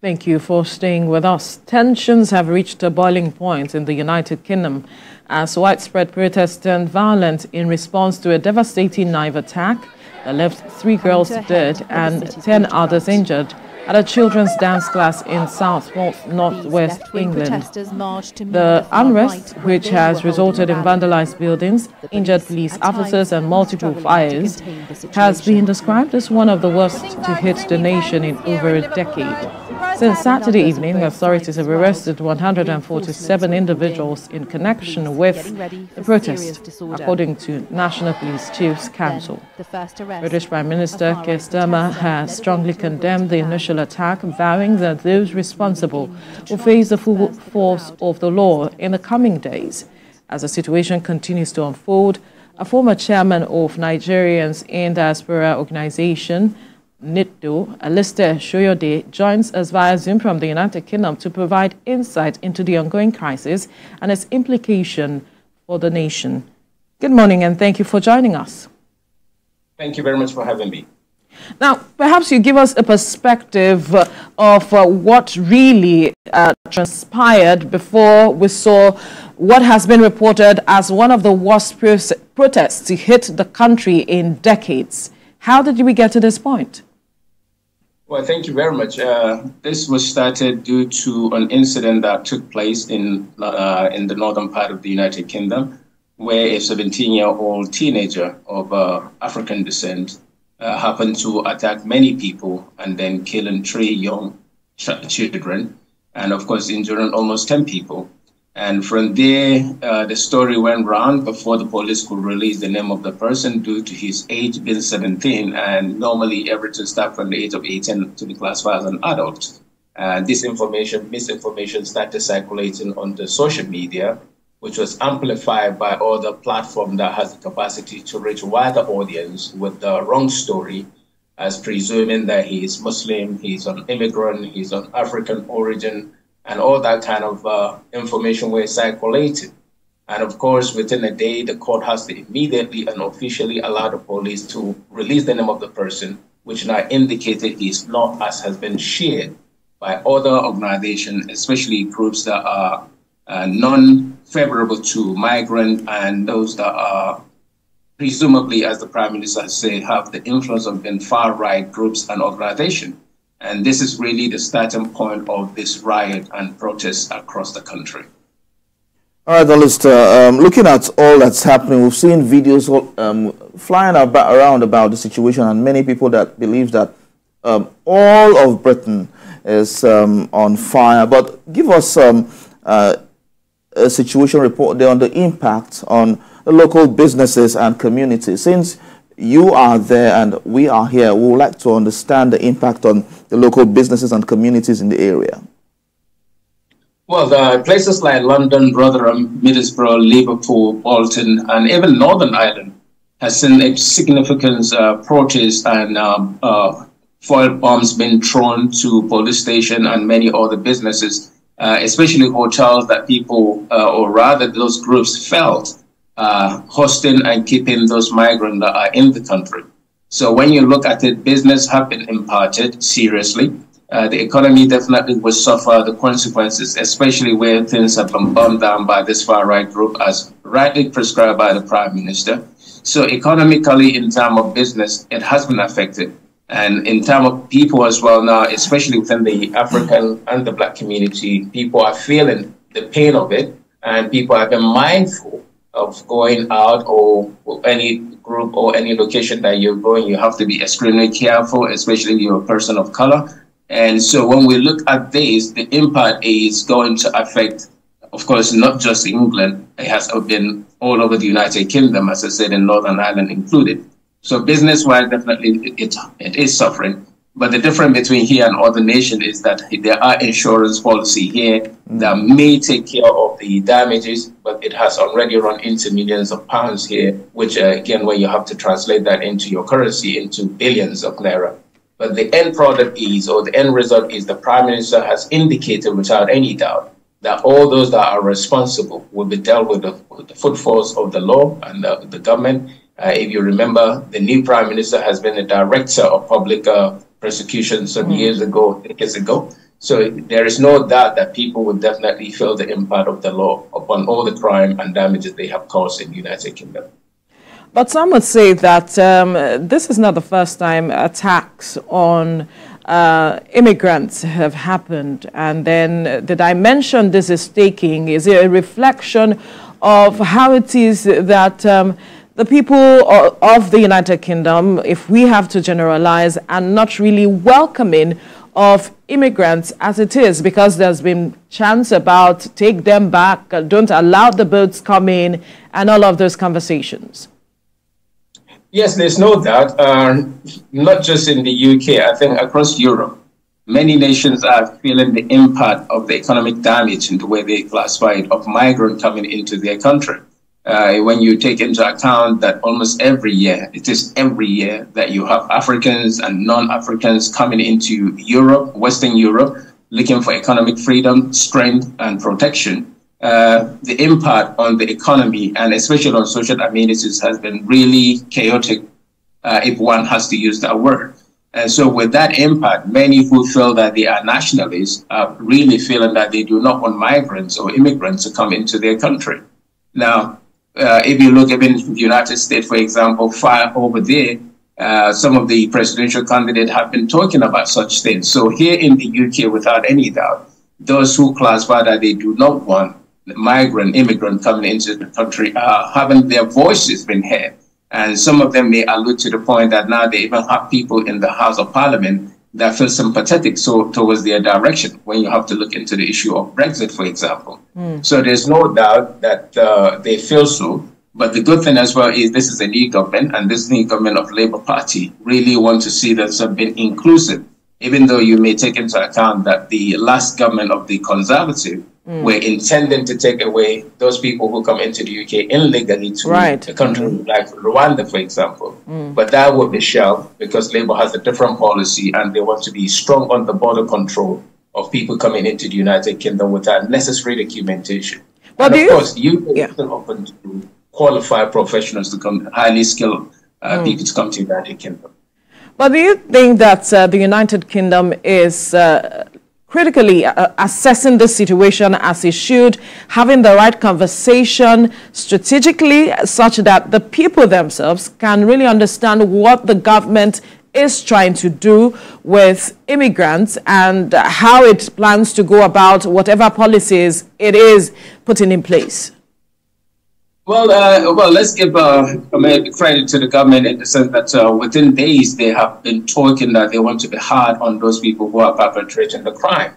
Thank you for staying with us. Tensions have reached a boiling point in the United Kingdom as widespread protests turned violent in response to a devastating knife attack that left 3 girls dead and 10 others injured at a children's dance class in northwest England. The unrest, which has resulted in vandalized buildings, injured police officers and multiple fires, has been described as one of the worst to hit the nation in over a decade. Since Saturday evening, authorities have arrested 147 individuals in connection with the protest, according to National Police Chiefs Council. British Prime Minister Keir Starmer has strongly condemned the initial attack, vowing that those responsible will face the full force of the law in the coming days. As the situation continues to unfold, a former chairman of Nigerians in Diaspora Organization, NITDO, Alistair Shoyode, joins us via Zoom from the United Kingdom to provide insight into the ongoing crisis and its implication for the nation. Good morning and thank you for joining us. Thank you very much for having me. Now, perhaps you give us a perspective of what really transpired before we saw what has been reported as one of the worst protests to hit the country in decades. How did we get to this point? Well, thank you very much. This was started due to an incident that took place in the northern part of the United Kingdom, where a 17-year-old teenager of African descent happened to attack many people and then killing 3 young children, and of course injuring almost 10 people. And from there, the story went round before the police could release the name of the person due to his age being 17. And normally everything starts from the age of 18 to be classified as an adult. Misinformation started circulating on the social media, which was amplified by other platforms that has the capacity to reach wider audience with the wrong story, as presuming that he is Muslim, he's an immigrant, he's of African origin, and all that kind of information was circulated. And of course, within a day, the court has to immediately and officially allow the police to release the name of the person, which now indicated is not as has been shared by other organizations, especially groups that are non-favorable to migrants and those that are presumably, as the Prime Minister said, have the influence of being far-right groups and organizations. And this is really the starting point of this riot and protest across the country. All right, Alistair, looking at all that's happening, we've seen videos flying around about the situation, and many people that believe that all of Britain is on fire. But give us a situation report there on the impact on the local businesses and communities. Since you are there and we are here, we would like to understand the impact on the local businesses and communities in the area. Well, the places like London, Rotherham, Middlesbrough, Liverpool, Bolton, and even Northern Ireland has seen a significant protest and foil bombs being thrown to police station and many other businesses, especially hotels that people, or rather those groups, felt hosting and keeping those migrants that are in the country. So when you look at it, business have been impacted seriously. The economy definitely will suffer the consequences, especially where things have been bombed down by this far-right group as rightly prescribed by the Prime Minister. So economically, in terms of business, it has been affected. And in terms of people as well now, especially within the African and the Black community, people are feeling the pain of it, and people have been mindful of going out, or any group or any location that you're going. You have to be extremely careful, especially if you're a person of color. And so when we look at this, the impact is going to affect, of course, not just England. It has been all over the United Kingdom, as I said, in Northern Ireland included. So business-wise, definitely it is suffering. But the difference between here and other nations is that there are insurance policy here that may take care of the damages, but it has already run into millions of pounds here, which again, when you have to translate that into your currency, into billions of naira. But the end product is, or the end result is, the Prime Minister has indicated without any doubt that all those that are responsible will be dealt with the full force of the law and the government. If you remember, the new Prime Minister has been a director of public prosecution some years ago, decades ago. So there is no doubt that people would definitely feel the impact of the law upon all the crime and damages they have caused in the United Kingdom. But some would say that this is not the first time attacks on immigrants have happened. And then the dimension this is taking is a reflection of how it is that the people of the United Kingdom, if we have to generalize, are not really welcoming of immigrants as it is, because there's been chants about take them back, don't allow the boats come in, and all of those conversations. Yes, there's no doubt, not just in the UK, I think across Europe, many nations are feeling the impact of the economic damage in the way they classify it of migrants coming into their country. When you take into account that almost every year, it is every year that you have Africans and non-Africans coming into Europe, Western Europe, looking for economic freedom, strength, and protection. The impact on the economy and especially on social amenities has been really chaotic, if one has to use that word. And so with that impact, many who feel that they are nationalists are really feeling that they do not want migrants or immigrants to come into their country. Now, if you look even in the United States, for example, far over there, some of the presidential candidates have been talking about such things. So here in the UK, without any doubt, those who classify that they do not want immigrant coming into the country are having their voices been heard. And some of them may allude to the point that now they even have people in the House of Parliament that feel sympathetic towards their direction when you have to look into the issue of Brexit, for example. So there's no doubt that they feel so. But the good thing as well is this is a new government, and this new government of Labour Party really want to see that it's been inclusive, even though you may take into account that the last government of the Conservative were intending to take away those people who come into the UK illegally to a country like Rwanda, for example. But that will be shelved because Labour has a different policy and they want to be strong on the border control of people coming into the United Kingdom without necessary documentation. Well, and of course, UK is still open to qualified professionals to come, highly skilled people to come to the United Kingdom. But do you think that the United Kingdom is critically assessing the situation as it should, having the right conversation strategically such that the people themselves can really understand what the government is trying to do with immigrants and how it plans to go about whatever policies it is putting in place? Well, let's give credit to the government in the sense that within days they have been talking that they want to be hard on those people who are perpetrating the crime.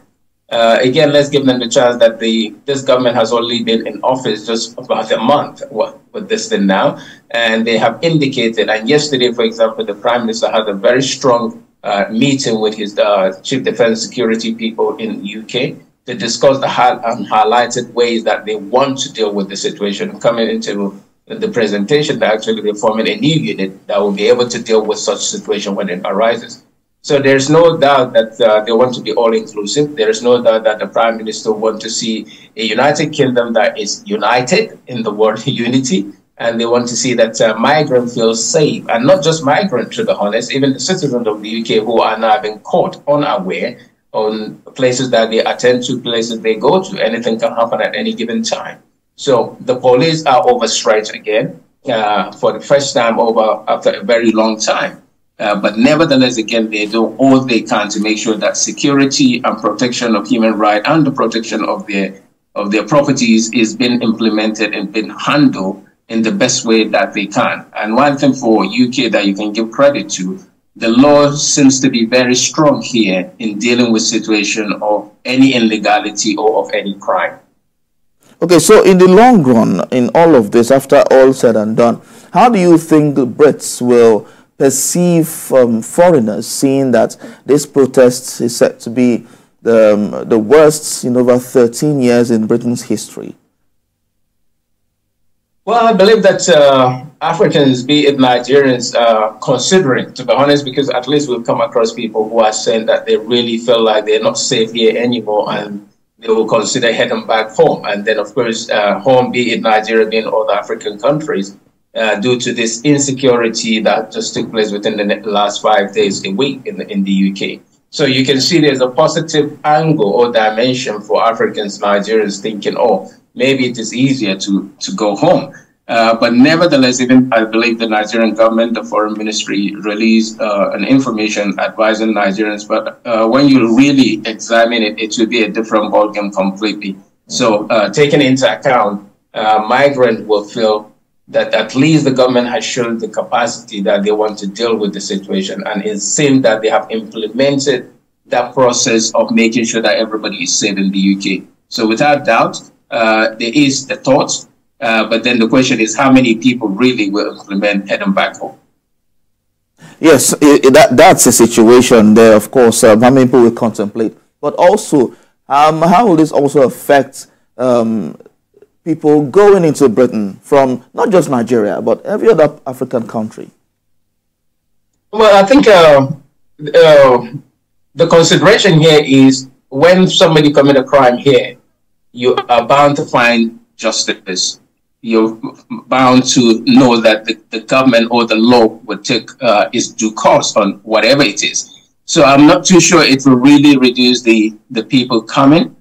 Again, let's give them the chance that this government has only been in office just about a month with this thing now, and they have indicated. And yesterday, for example, the Prime Minister had a very strong meeting with his chief defense security people in the UK. To discuss the highlighted ways that they want to deal with the situation. Coming into the presentation, that actually they're forming a new unit that will be able to deal with such situation when it arises. So there's no doubt that they want to be all-inclusive. There is no doubt that the Prime Minister wants to see a United Kingdom that is united in the word unity, and they want to see that migrants feel safe, and not just migrants, to be honest, even the citizens of the UK who are now being caught unaware on places that they attend to, places they go to. Anything can happen at any given time. So the police are overstretched again for the first time after a very long time. But nevertheless, again, they do all they can to make sure that security and protection of human rights and the protection of their properties is being implemented and being handled in the best way that they can. And one thing for UK that you can give credit to, the law seems to be very strong here in dealing with situation of any illegality or of any crime. Okay, so in the long run, in all of this, after all said and done, how do you think the Brits will perceive foreigners, seeing that this protest is said to be the worst in over 13 years in Britain's history? Well, I believe that Africans, be it Nigerians, are considering, to be honest, because at least we've come across people who are saying that they really feel like they're not safe here anymore and they will consider heading back home. And then, of course, home, be it Nigeria, be it other African countries, due to this insecurity that just took place within the last 5 days a week in the UK. So you can see there's a positive angle or dimension for Africans, Nigerians thinking, oh, maybe it is easier to go home. But nevertheless, even I believe the Nigerian government, the foreign ministry released an information advising Nigerians. But when you really examine it, it will be a different ballgame completely. So taking into account, migrants will feel that at least the government has shown the capacity that they want to deal with the situation. And it seems that they have implemented that process of making sure that everybody is safe in the UK. So without doubt, there is the thought, but then the question is how many people really will implement heading back home? Yes, that's a situation there, of course, how many people will contemplate. But also, how will this also affect people going into Britain from not just Nigeria, but every other African country? Well, I think the consideration here is when somebody commits a crime here, you are bound to find justice. You're bound to know that the government or the law will take its due course on whatever it is. So I'm not too sure it will really reduce the people coming.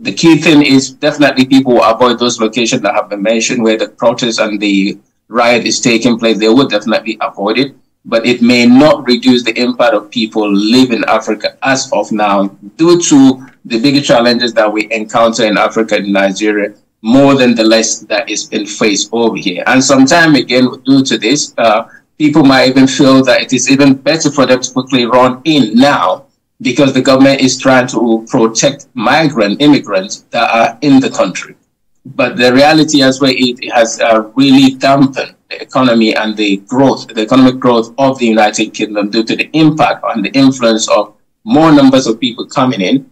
The key thing is definitely people will avoid those locations that have been mentioned where the protest and the riot is taking place. They will definitely avoid it, but it may not reduce the impact of people living in Africa as of now due to the bigger challenges that we encounter in Africa and Nigeria, more than the less that is been faced over here. And sometime again, due to this, people might even feel that it is even better for them to quickly run in now because the government is trying to protect immigrants that are in the country. But the reality as well, it has really dampened the economy and the economic growth of the United Kingdom due to the impact and the influence of more numbers of people coming in.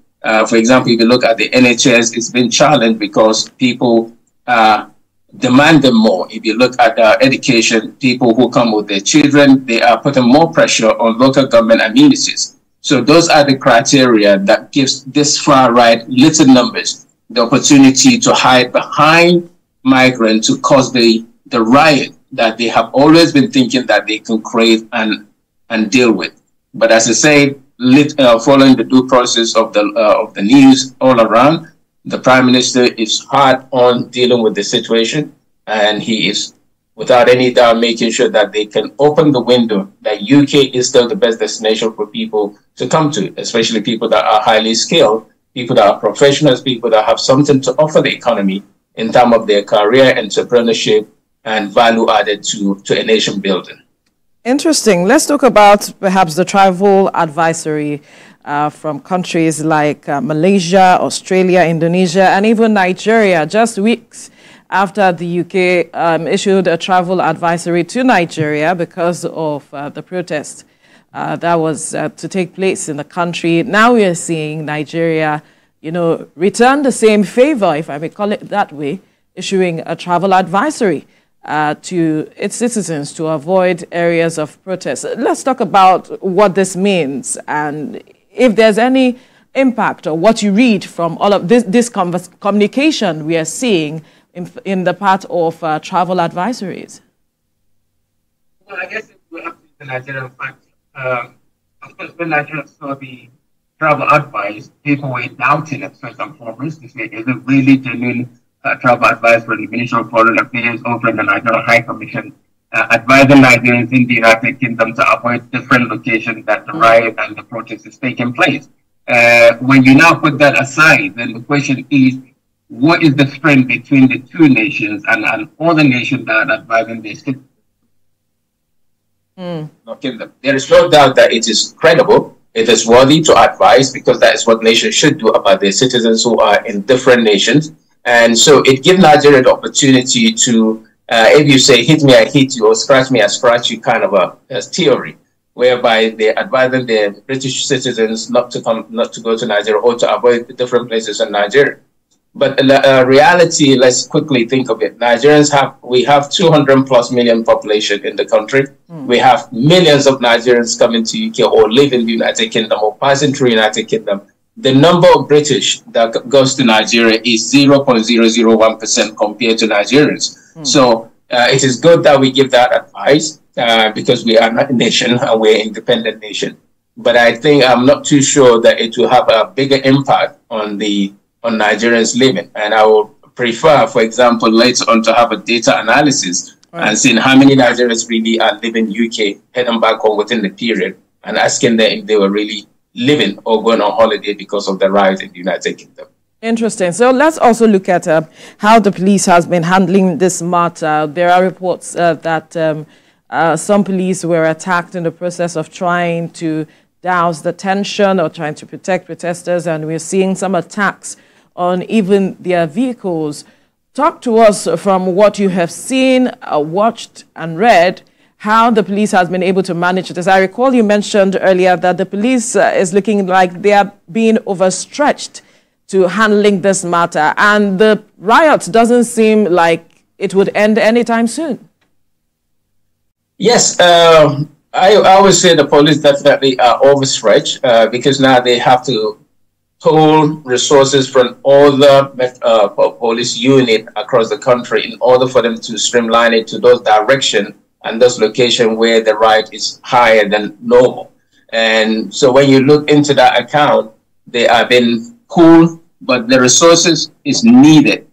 For example, if you look at the NHS, it's been challenged because people demand them more. If you look at education, people who come with their children, they are putting more pressure on local government amenities. So those are the criteria that gives this far-right little numbers the opportunity to hide behind migrants to cause the riot that they have always been thinking that they can create and deal with. But as I say, following the due process of the news all around, the Prime Minister is hard on dealing with the situation, and he is without any doubt making sure that they can open the window that UK is still the best destination for people to come to, especially people that are highly skilled, people that are professionals, people that have something to offer the economy in terms of their career, entrepreneurship, and value added to a nation building. Interesting. Let's talk about perhaps the travel advisory from countries like Malaysia, Australia, Indonesia, and even Nigeria. Just weeks after the UK issued a travel advisory to Nigeria because of the protest that was to take place in the country. Now we are seeing Nigeria, return the same favor, if I may call it that way, issuing a travel advisory to its citizens to avoid areas of protest. Let's talk about what this means and if there's any impact or what you read from all of this communication we are seeing in the part of travel advisories. Well, I guess we have to see the Nigerian fact. Of course, when Nigeria saw the travel advice, people were doubting it first and foremost to say, is it really genuine travel advice from the Ministry of Foreign Affairs or from the Nigerian High Commission advising Nigerians in the United Kingdom to avoid different locations that the riot and the protest is taking place. When you now put that aside, then the question is, what is the strength between the two nations and other nations that are advising this? There is no doubt that it is credible. It is worthy to advise because that is what nations should do about their citizens who are in different nations. And so it gives Nigeria the opportunity to, if you say, hit me, I hit you, or scratch me, I scratch you, kind of a theory, whereby they're advising their British citizens not to go to Nigeria or to avoid the different places in Nigeria. But reality, let's quickly think of it. We have 200 plus million population in the country. We have millions of Nigerians coming to UK or live in the United Kingdom or passing through United Kingdom. The number of British that goes to Nigeria is 0.001% compared to Nigerians. So it is good that we give that advice because we are not a nation and we're an independent nation. but I think I'm not too sure that it will have a bigger impact on Nigerians living. And I would prefer, for example, later on to have a data analysis and seeing how many Nigerians really are living UK, heading back home within the period, and asking them if they were really living or going on holiday because of the riot in the United Kingdom. Interesting. So let's also look at how the police has been handling this matter. There are reports that some police were attacked in the process of trying to douse the tension or trying to protect protesters, and we're seeing some attacks on even their vehicles. Talk to us from what you have seen, watched, and read, how the police has been able to manage this. I recall you mentioned earlier that the police is looking like they are being overstretched to handling this matter, and the riot doesn't seem like it would end anytime soon. Yes, I would say the police definitely are overstretched because now they have to pull resources from all the police units across the country in order for them to streamline it to those directions and those locations where the riot is higher than normal. And so when you look into that account, they are being pulled, but the resources is needed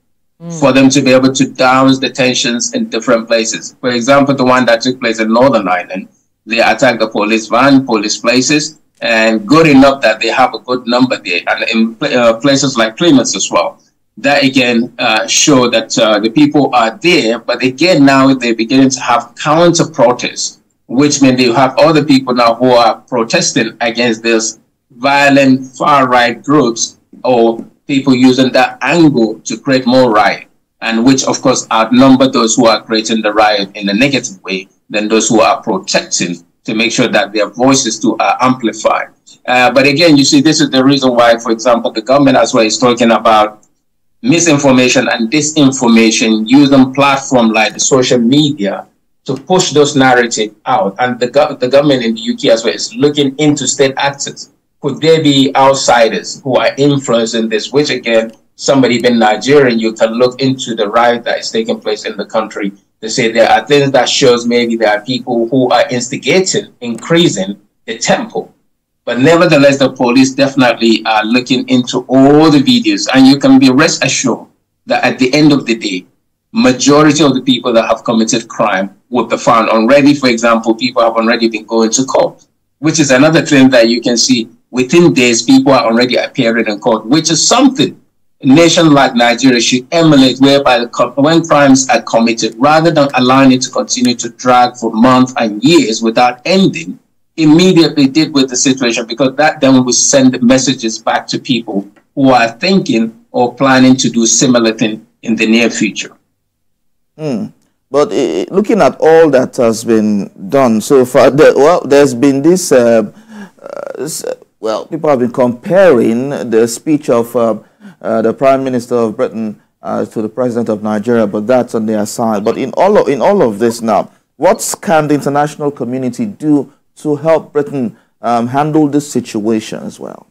for them to be able to douse the tensions in different places. For example, the one that took place in Northern Ireland, they attacked the police van, police places, and good enough that they have a good number there. And in places like Plymouth as well. That again show that the people are there, but again now they're beginning to have counter protests, which means they have other people now who are protesting against this violent far-right groups or people using that angle to create more riot, and which of course outnumber those who are creating the riot in a negative way than those who are protecting to make sure that their voices too are amplified. But again, you see, this is the reason why, for example, the government as well is talking about misinformation and disinformation using platforms like the social media to push those narratives out. And the government in the UK as well is looking into state actors. Could there be outsiders who are influencing this, which again, somebody being Nigerian, you can look into the riot that is taking place in the country to say there are things that shows maybe there are people who are instigating, increasing the tempo. But nevertheless, the police definitely are looking into all the videos, and you can be rest assured that at the end of the day, majority of the people that have committed crime will be found already. For example, people have already been going to court, which is another thing that you can see within days, people are already appearing in court, which is something a nation like Nigeria should emulate, whereby when crimes are committed, rather than allowing it to continue to drag for months and years without ending, immediately deal with the situation, because that then will send messages back to people who are thinking or planning to do similar thing in the near future. But looking at all that has been done so far, there's been this, people have been comparing the speech of the Prime Minister of Britain to the President of Nigeria, but that's on their side. But in all of this now, what can the international community do to help Britain handle this situation as well?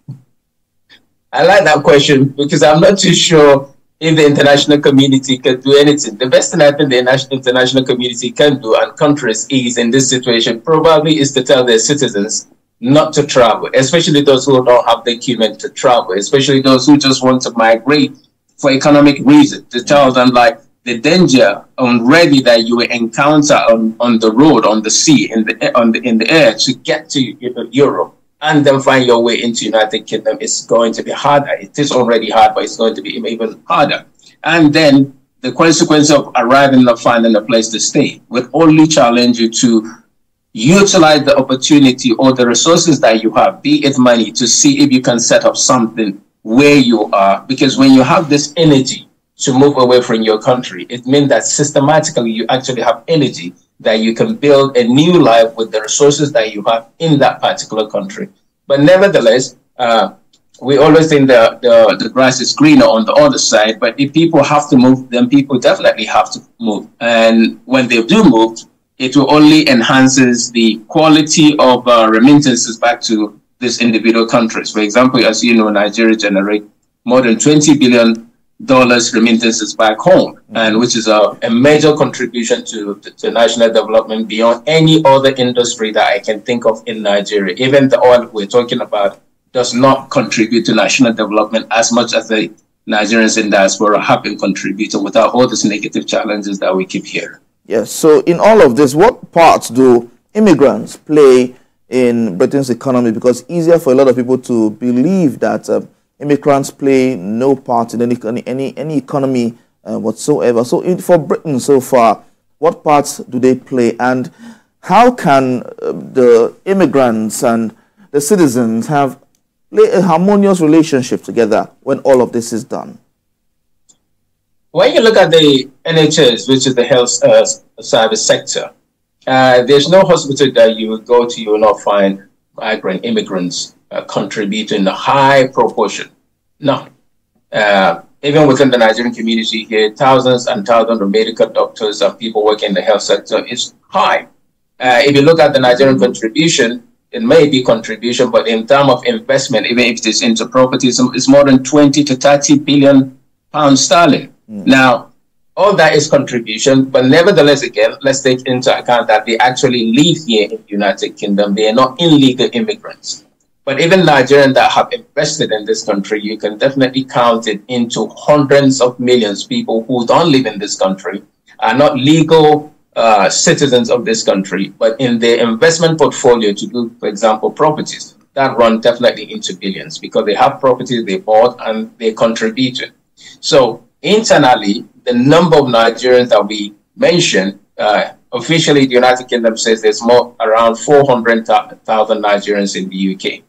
I like that question because I'm not too sure if the international community can do anything. The best thing I think the international community can do, and countries is in this situation, probably is to tell their citizens not to travel, especially those who don't have the equipment to travel, especially those who just want to migrate for economic reasons, to tell them like the danger already that you will encounter on the road, on the sea, in the air to get to Europe and then find your way into United Kingdom is going to be harder. It is already hard, but it's going to be even harder. And then the consequence of arriving and finding a place to stay will only challenge you to utilize the opportunity or the resources that you have, be it money, to see if you can set up something where you are. Because when you have this energy to move away from your country, it means that systematically you actually have energy that you can build a new life with the resources that you have in that particular country. But nevertheless, we always think the grass is greener on the other side. But if people have to move, then people definitely have to move. And when they do move, it will only enhances the quality of remittances back to these individual countries. For example, as you know, Nigeria generates more than $20 billion dollars remittances back home, and which is a major contribution to national development beyond any other industry that I can think of in Nigeria. Even the oil we're talking about does not contribute to national development as much as the Nigerians in diaspora have been contributing without all these negative challenges that we keep hearing. Yes, so in all of this, what parts do immigrants play in Britain's economy? Because it's easier for a lot of people to believe that immigrants play no part in any economy whatsoever. So for Britain so far, what parts do they play, and how can the immigrants and the citizens have a harmonious relationship together when all of this is done? When you look at the NHS, which is the health service sector, there's no hospital that you will go to, you will not find migrant immigrants contributing a high proportion. No. Even within the Nigerian community here, thousands and thousands of medical doctors and people working in the health sector is high. If you look at the Nigerian contribution, it may be contribution, but in terms of investment, even if it is into properties, it's more than 20 to 30 billion pounds sterling. Now, all that is contribution, but nevertheless, again, let's take into account that they actually live here in the United Kingdom. They are not illegal immigrants. But even Nigerians that have invested in this country, you can definitely count it into hundreds of millions of people who don't live in this country, are not legal citizens of this country, but in their investment portfolio to do, for example, properties, that run definitely into billions because they have properties they bought and they contributed. So internally, the number of Nigerians that we mentioned, officially the United Kingdom says there's more around 400,000 Nigerians in the UK.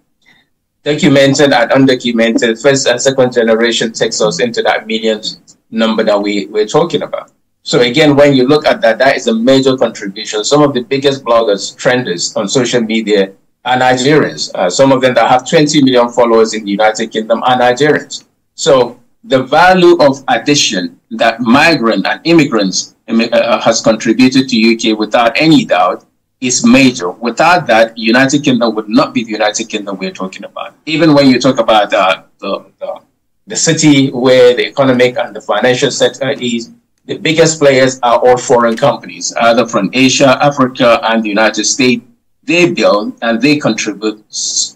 Documented and undocumented, first and second generation takes us into that millions number that we're talking about. So again, when you look at that, that is a major contribution. Some of the biggest bloggers, trenders on social media are Nigerians. Some of them that have 20 million followers in the United Kingdom are Nigerians. So the value of addition that migrant and immigrants has contributed to UK without any doubt is major. Without that, United Kingdom would not be the United Kingdom we're talking about. Even when you talk about the city where the economic and the financial sector is, the biggest players are all foreign companies, either from Asia, Africa, and the United States. They build and they contribute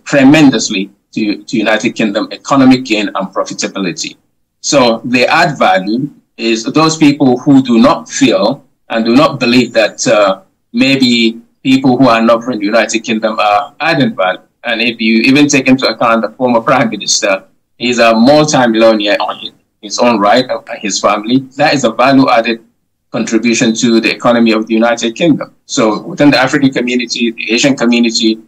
tremendously to United Kingdom economic gain and profitability. So the add value is those people who do not feel and do not believe that maybe people who are not from the United Kingdom are adding value. And if you even take into account the former Prime Minister, he's a multi-millionaire on his own right, his family. That is a value-added contribution to the economy of the United Kingdom. So within the African community, the Asian community,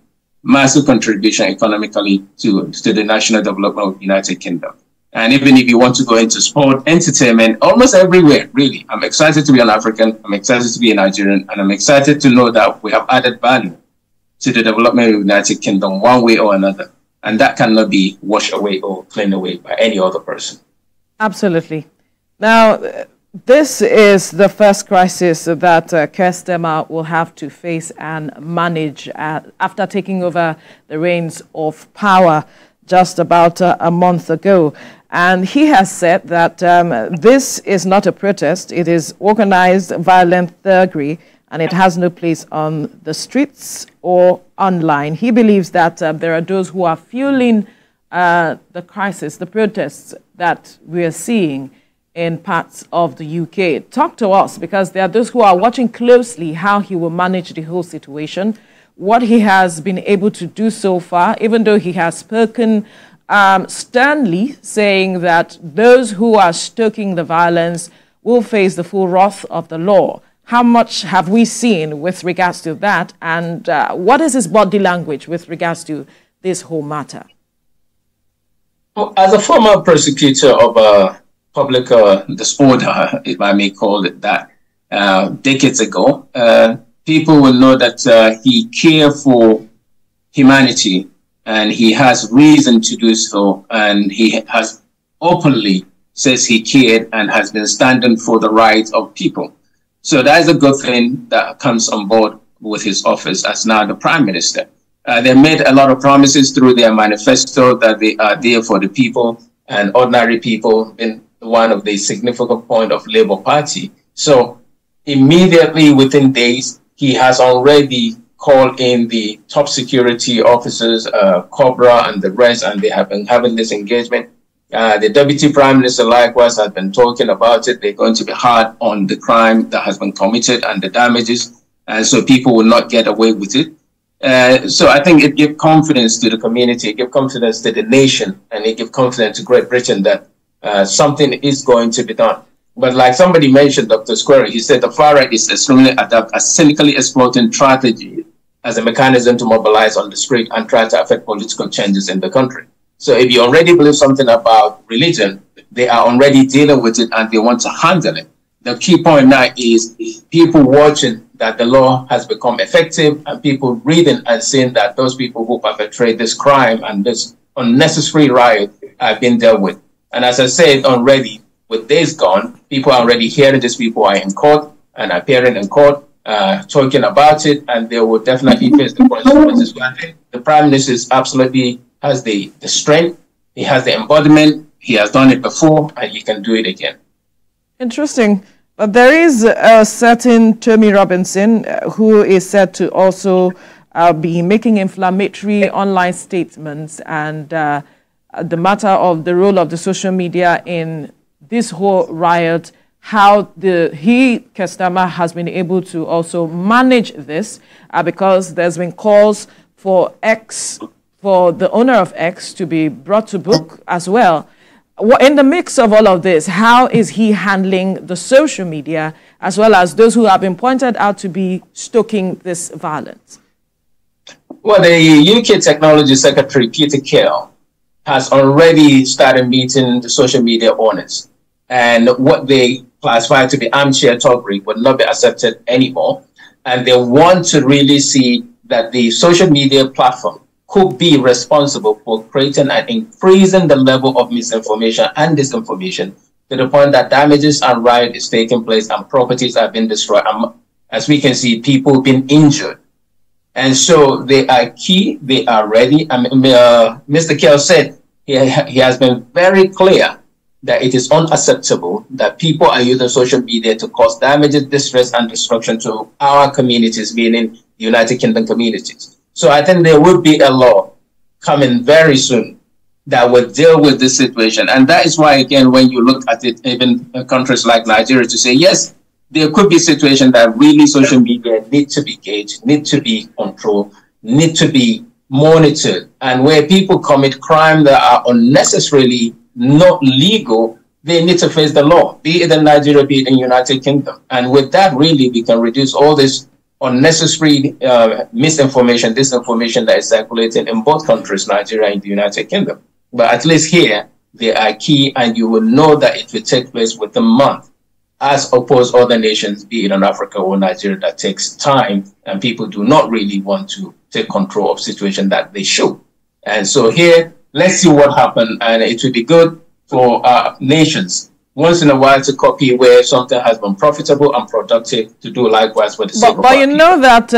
massive contribution economically to the national development of the United Kingdom. And even if you want to go into sport, entertainment, almost everywhere, really. I'm excited to be an African, I'm excited to be a Nigerian, and I'm excited to know that we have added value to the development of the United Kingdom one way or another. And that cannot be washed away or cleaned away by any other person. Absolutely. Now, this is the first crisis that Keir Starmer will have to face and manage after taking over the reins of power just about a month ago. And he has said that this is not a protest. It is organized violent thuggery, and it has no place on the streets or online. He believes that there are those who are fueling the crisis, the protests that we are seeing in parts of the UK. Talk to us, because there are those who are watching closely how he will manage the whole situation, what he has been able to do so far, even though he has spoken sternly, saying that those who are stoking the violence will face the full wrath of the law. How much have we seen with regards to that? And what is his body language with regards to this whole matter? Well, as a former prosecutor of public disorder, if I may call it that, decades ago, people will know that he cared for humanity, and he has reason to do so, and he has openly says he cared and has been standing for the rights of people. So that is a good thing that comes on board with his office as now the Prime Minister. They made a lot of promises through their manifesto that they are there for the people and ordinary people. Been one of the significant point of Labour Party. So immediately within days, he has already called in the top security officers, Cobra and the rest, and they have been having this engagement. The Deputy Prime Minister likewise has been talking about it. They're going to be hard on the crime that has been committed and the damages, and so people will not get away with it. So I think it gives confidence to the community, it gives confidence to the nation, and it gives confidence to Great Britain that something is going to be done. But like somebody mentioned, Dr. Square, he said the far right is extremely adept at cynically exploiting strategy as a mechanism to mobilize on the street and try to affect political changes in the country. So if you already believe something about religion, they are already dealing with it and they want to handle it. The key point now is people watching that the law has become effective and people reading and seeing that those people who perpetrate this crime and this unnecessary riot have been dealt with. And as I said already, with days gone, people are already hearing these people are in court and appearing in court, talking about it, and they will definitely face the consequences. I think the Prime Minister absolutely has the strength, he has the embodiment, he has done it before, and he can do it again. Interesting. But there is a certain Tommy Robinson who is said to also be making inflammatory online statements, and the matter of the role of the social media in this whole riot, how Keir Starmer has been able to also manage this, because there's been calls for the owner of X to be brought to book as well. In the mix of all of this, how is he handling the social media as well as those who have been pointed out to be stoking this violence? Well, the UK Technology Secretary, Peter Kell, has already started meeting the social media owners. And what they classify to be armchair talkery would not be accepted anymore. And they want to really see that the social media platform could be responsible for creating and increasing the level of misinformation and disinformation to the point that damages and riot is taking place and properties have been destroyed. As we can see, people been injured. And so they are key, they are ready. Mr. Kell said he has been very clear that it is unacceptable that people are using social media to cause damages, distress, and destruction to our communities, meaning the United Kingdom communities. So I think there will be a law coming very soon that will deal with this situation. And that is why, again, when you look at it, even countries like Nigeria, to say, yes, there could be situations that really social media need to be gauged, need to be controlled, need to be monitored. And where people commit crime that are unnecessarily not legal, they need to face the law, be it in Nigeria, be it in the United Kingdom. And with that, really, we can reduce all this unnecessary misinformation, disinformation that is circulating in both countries, Nigeria and the United Kingdom. But at least here, they are key, and you will know that it will take place within a month, as opposed to other nations, be it in Africa or Nigeria, that takes time, and people do not really want to take control of situation that they should. And so here, let's see what happens, and it will be good for nations once in a while to copy where something has been profitable and productive, to do likewise for the sake of But you know that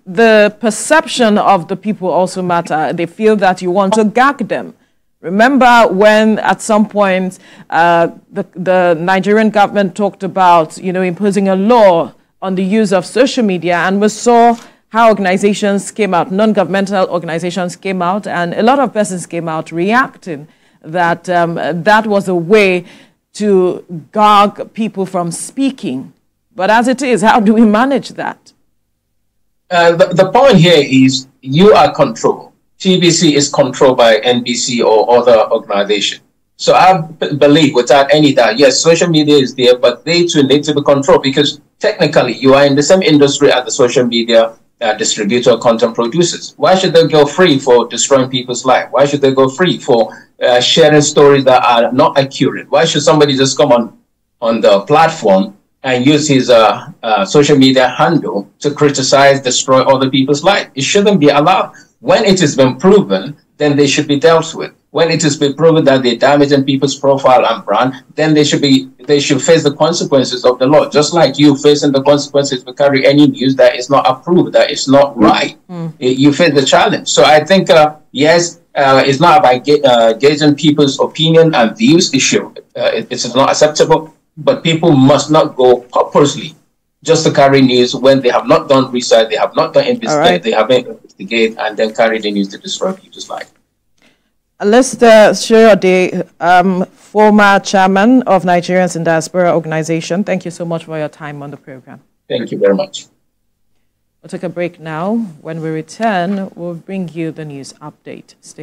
the perception of the people also matter. They feel that you want to gag them. Remember when at some point the Nigerian government talked about, imposing a law on the use of social media, and we saw how organizations came out, non-governmental organizations came out, and a lot of persons came out reacting that that was a way to gag people from speaking. But as it is, how do we manage that? The point here is you are controlled. TVC is controlled by NBC or other organization. So I believe without any doubt, yes, social media is there, but they too need to be controlled, because technically you are in the same industry as the social media distributor, content producers. Why should they go free for destroying people's lives? Why should they go free for sharing stories that are not accurate? Why should somebody just come on the platform and use his social media handle to criticize, destroy other people's lives? It shouldn't be allowed. When it has been proven, then they should be dealt with. when it has been proven that they're damaging people's profile and brand, then they should face the consequences of the law, just like you facing the consequences to carry any news that is not approved, that is not right. You face the challenge. So I think, yes, it's not about gauging people's opinion and views issue. It's not acceptable, but people must not go purposely just to carry news when they have not done research, they have not done investigate, they haven't investigated, and then carry the news to destroy people's life. Mr. Shirode, former chairman of Nigerians in Diaspora Organization, thank you so much for your time on the program. Thank you very much. We'll take a break now. When we return, we'll bring you the news update. Stay